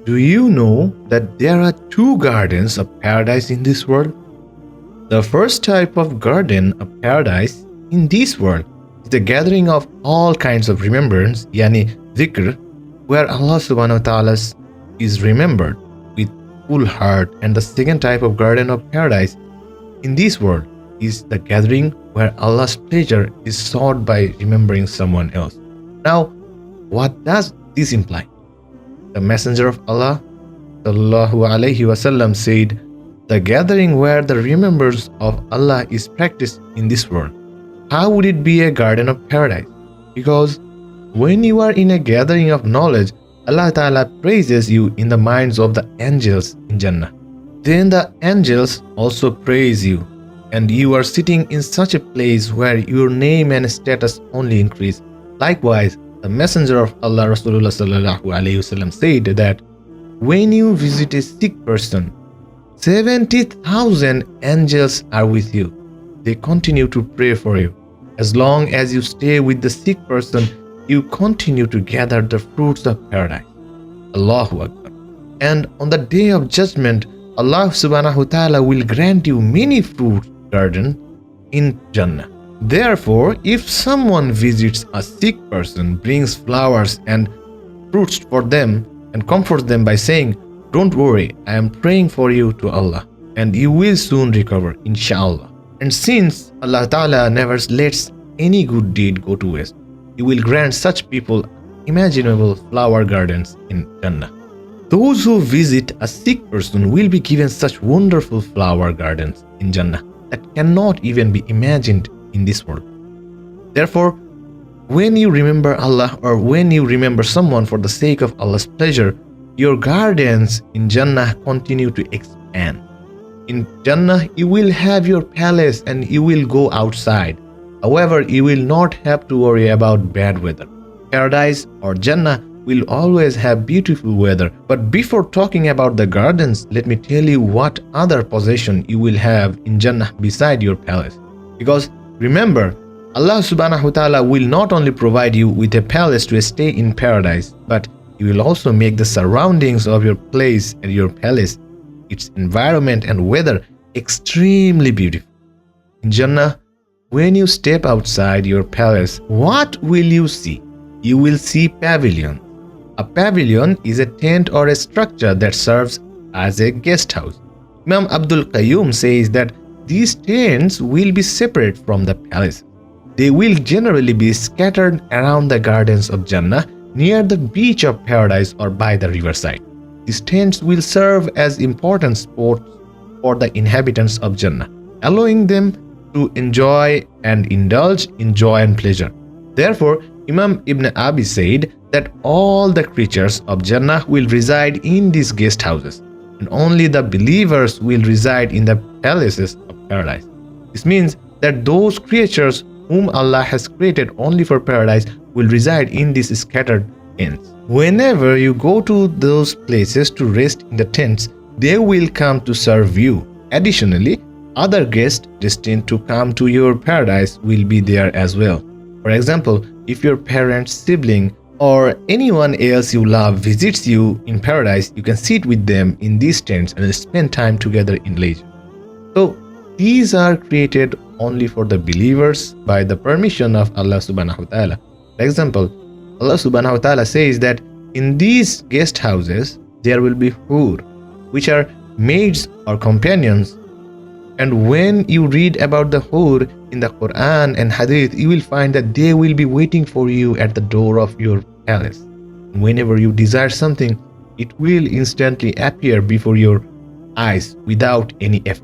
Do you know that there are two gardens of paradise in this world? The first type of garden of paradise in this world is the gathering of all kinds of remembrance, yani dhikr, where Allah subhanahu wa ta'ala is remembered with full heart. And the second type of garden of paradise in this world is the gathering where Allah's pleasure is sought by remembering someone else. Now, what does this imply? The Messenger of Allah sallallahu alaihi wasallam said, the gathering where the remembrance of Allah is practiced in this world. How would it be a garden of paradise? Because when you are in a gathering of knowledge, Allah Ta'ala praises you in the minds of the angels in Jannah. Then the angels also praise you, and you are sitting in such a place where your name and status only increase. Likewise, the Messenger of Allah Rasulullah sallallahu alaihi wasallam said that when you visit a sick person, 70,000 angels are with you. They continue to pray for you. As long as you stay with the sick person, you continue to gather the fruits of paradise. Allahu Akbar. And on the day of judgment, Allah subhanahu wa ta'ala will grant you many fruit gardens in Jannah. Therefore, if someone visits a sick person, brings flowers and fruits for them, and comforts them by saying, don't worry, I am praying for you to Allah, and you will soon recover, inshallah. And since Allah Ta'ala never lets any good deed go to waste, He will grant such people imaginable flower gardens in Jannah. Those who visit a sick person will be given such wonderful flower gardens in Jannah that cannot even be imagined in this world. Therefore, when you remember Allah or when you remember someone for the sake of Allah's pleasure, your gardens in Jannah continue to expand. In Jannah, you will have your palace and you will go outside. However, you will not have to worry about bad weather. Paradise or Jannah will always have beautiful weather. But before talking about the gardens, let me tell you what other possession you will have in Jannah beside your palace. Because remember, Allah subhanahu wa ta'ala will not only provide you with a palace to stay in paradise, but He will also make the surroundings of your place and your palace, its environment and weather, extremely beautiful. In Jannah, when you step outside your palace, what will you see? You will see pavilion. A pavilion is a tent or a structure that serves as a guest house. Imam Abdul Qayyum says that these tents will be separate from the palace. They will generally be scattered around the gardens of Jannah, near the beach of paradise or by the riverside. These tents will serve as important spots for the inhabitants of Jannah, allowing them to enjoy and indulge in joy and pleasure. Therefore, Imam Ibn Abi said that all the creatures of Jannah will reside in these guest houses, and only the believers will reside in the palaces of paradise. This means that those creatures whom Allah has created only for paradise will reside in these scattered tents. Whenever you go to those places to rest in the tents, they will come to serve you. Additionally, other guests destined to come to your paradise will be there as well. For example, if your parents, sibling, or anyone else you love visits you in paradise, you can sit with them in these tents and spend time together in leisure. So, these are created only for the believers by the permission of Allah subhanahu wa ta'ala. For example, Allah subhanahu wa ta'ala says that in these guest houses there will be hur, which are maids or companions. And when you read about the hur in the Quran and Hadith, you will find that they will be waiting for you at the door of your palace. Whenever you desire something, it will instantly appear before your eyes without any effort.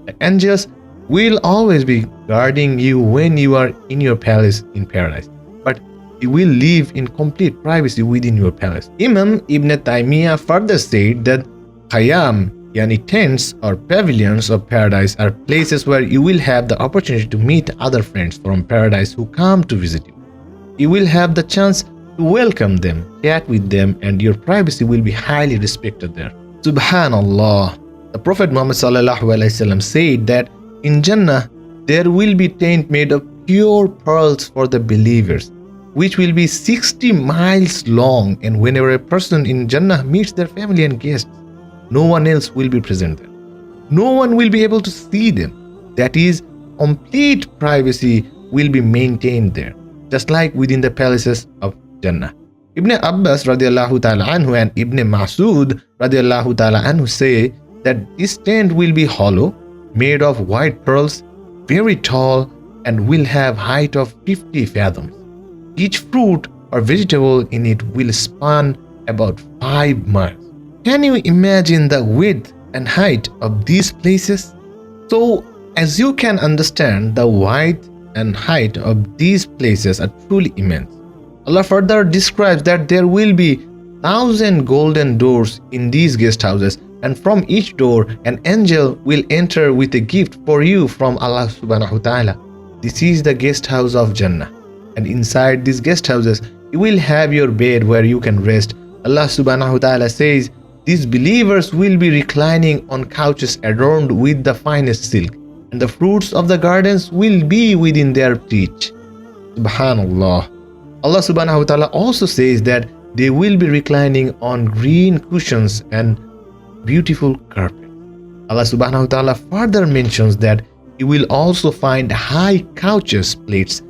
The angels will always be guarding you when you are in your palace in paradise, but you will live in complete privacy within your palace. Imam Ibn Taymiyyah further said that Khayyam, yani tents or pavilions of paradise, are places where you will have the opportunity to meet other friends from paradise who come to visit you. You will have the chance to welcome them, chat with them, and your privacy will be highly respected there. Subhanallah. The Prophet Muhammad said that in Jannah there will be tent made of pure pearls for the believers. which will be 60 miles long, and whenever a person in Jannah meets their family and guests, no one else will be present there. No one will be able to see them. That is, complete privacy will be maintained there, just like within the palaces of Jannah. Ibn Abbas radiallahu ta'ala anhu and Ibn Masud radiallahu ta'ala anhu say that this tent will be hollow, made of white pearls, very tall, and will have height of 50 fathoms. Each fruit or vegetable in it will span about 5 miles. Can you imagine the width and height of these places? So, as you can understand, the width and height of these places are truly immense. Allah further describes that there will be 1,000 golden doors in these guest houses, and from each door an angel will enter with a gift for you from Allah subhanahu wa ta'ala. This is the guest house of Jannah, and inside these guest houses you will have your bed where you can rest. Allah subhanahu wa ta'ala says these believers will be reclining on couches adorned with the finest silk, and the fruits of the gardens will be within their reach. Subhanallah. Allah subhanahu wa ta'ala also says that they will be reclining on green cushions and beautiful carpet. Allah subhanahu wa ta'ala further mentions that you will also find high couches, plates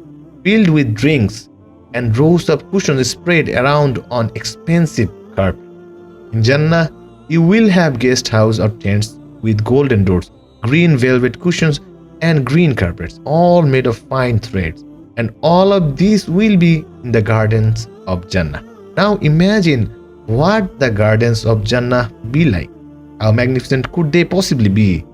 filled with drinks, and rows of cushions spread around on expensive carpet. In Jannah, you will have guest house or tents with golden doors, green velvet cushions, and green carpets, all made of fine threads. And all of these will be in the Gardens of Jannah. Now imagine what the Gardens of Jannah be like. How magnificent could they possibly be?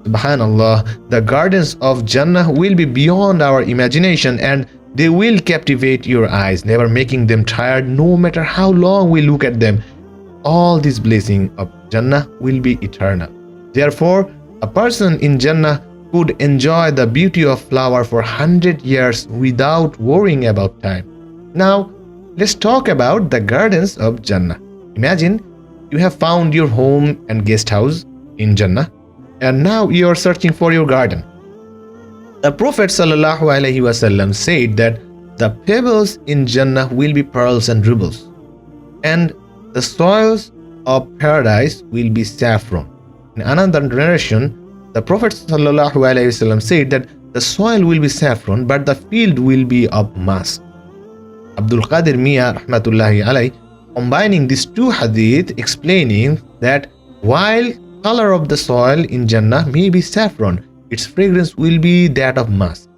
Subhanallah, the Gardens of Jannah will be beyond our imagination, and they will captivate your eyes, never making them tired no matter how long we look at them. All this blessing of Jannah will be eternal. Therefore, a person in Jannah could enjoy the beauty of flower for 100 years without worrying about time. Now, let's talk about the Gardens of Jannah. Imagine you have found your home and guest house in Jannah, and now you are searching for your garden. The Prophet ﷺ said that the pebbles in Jannah will be pearls and rubies, and the soils of paradise will be saffron. In another narration, the Prophet ﷺ said that the soil will be saffron, but the field will be of musk. Abdul Qadir Mia rahmatullahi alayhi, combining these two hadith, explaining that while color of the soil in Jannah may be saffron, its fragrance will be that of musk.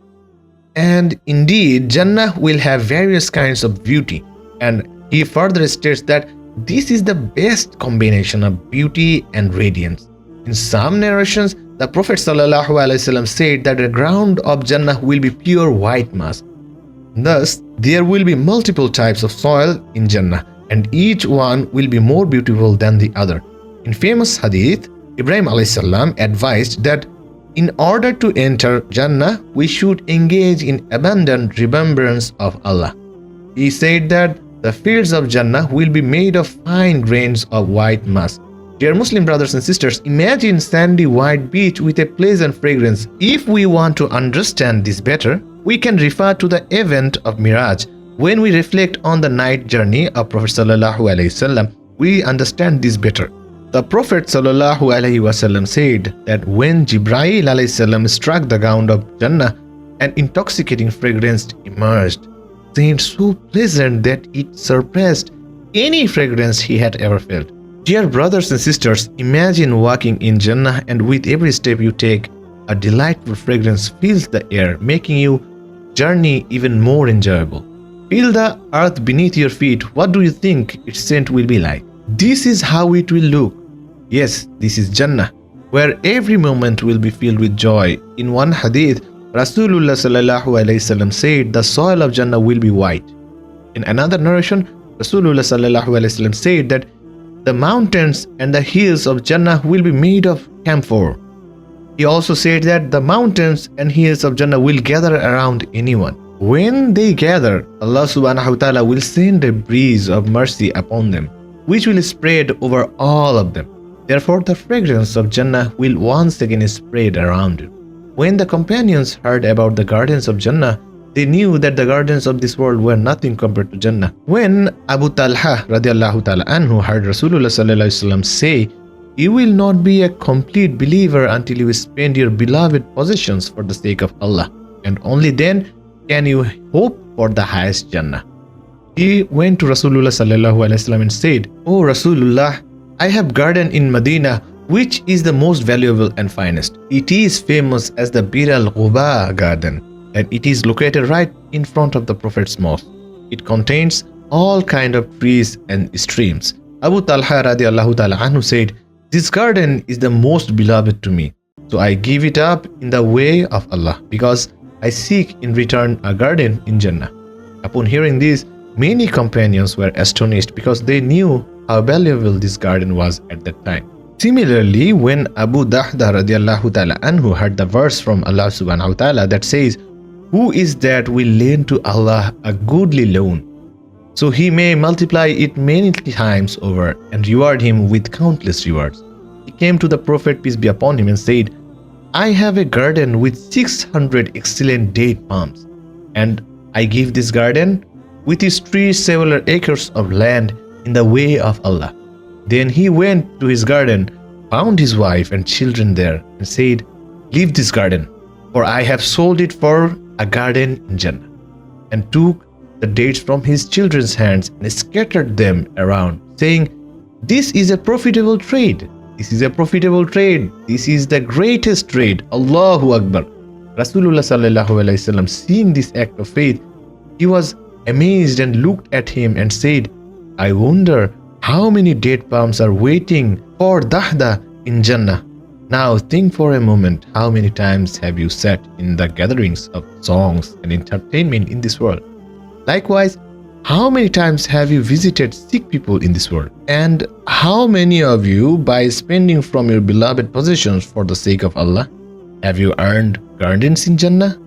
And indeed, Jannah will have various kinds of beauty, and he further states that this is the best combination of beauty and radiance. In some narrations, the Prophet ﷺ said that the ground of Jannah will be pure white musk. Thus, there will be multiple types of soil in Jannah, and each one will be more beautiful than the other. In famous hadith, Ibrahim ﷺ advised that in order to enter Jannah, we should engage in abundant remembrance of Allah. He said that the fields of Jannah will be made of fine grains of white musk. Dear Muslim brothers and sisters, imagine sandy white beach with a pleasant fragrance. If we want to understand this better, we can refer to the event of Miraj. When we reflect on the night journey of Prophet ﷺ, we understand this better. The Prophet ﷺ said that when Jibreel ﷺ struck the ground of Jannah, an intoxicating fragrance emerged, seemed so pleasant that it surpassed any fragrance he had ever felt. Dear brothers and sisters, imagine walking in Jannah, and with every step you take, a delightful fragrance fills the air, making your journey even more enjoyable. Feel the earth beneath your feet. What do you think its scent will be like? This is how it will look. Yes, this is Jannah, where every moment will be filled with joy. In one hadith, Rasulullah ﷺ said the soil of Jannah will be white. In another narration, Rasulullah ﷺ said that the mountains and the hills of Jannah will be made of camphor. He also said that the mountains and hills of Jannah will gather around anyone. When they gather, Allah subhanahu wa ta'ala will send a breeze of mercy upon them, which will spread over all of them. Therefore, the fragrance of Jannah will once again spread around you. When the companions heard about the Gardens of Jannah, They knew that the gardens of this world were nothing compared to Jannah. When Abu Talha radiallahu ta'ala anhu heard Rasulullah sallallahu alaihi wasallam say, "You will not be a complete believer until you spend your beloved possessions for the sake of Allah, and only then can you hope for the highest Jannah." He went to Rasulullah sallallahu alaihi wasallam and said, "O Rasulullah, I have garden in Medina which is the most valuable and finest. It is famous as the Bir al-Ghuba garden, and it is located right in front of the Prophet's mosque. It contains all kind of trees and streams." Abu Talha radiallahu ta'ala anhu said, "This garden is the most beloved to me, so I give it up in the way of Allah, because I seek in return a garden in Jannah." Upon hearing this, many companions were astonished because they knew how valuable this garden was at that time. Similarly, when Abu Dahda radiallahu ta'ala anhu heard the verse from Allah subhanahu wa ta'ala that says, "Who is that will lend to Allah a goodly loan, so he may multiply it many times over and reward him with countless rewards?" He came to the Prophet, peace be upon him, and said, "I have a garden with 600 excellent date palms, and I give this garden with its trees several acres of land in the way of Allah." Then he went to his garden, found his wife and children there, and said, "Leave this garden, for I have sold it for a garden in Jannah," and took the dates from his children's hands and scattered them around, saying, "This is a profitable trade. This is a profitable trade. This is the greatest trade. Allahu Akbar." Rasulullah sallallahu alaihi wasallam, seeing this act of faith, he was amazed and looked at him and said, "I wonder how many date palms are waiting for Dahda in Jannah. Now think for a moment, how many times have you sat in the gatherings of songs and entertainment in this world? Likewise, how many times have you visited sick people in this world? And how many of you, by spending from your beloved possessions for the sake of Allah, have you earned gardens in Jannah?"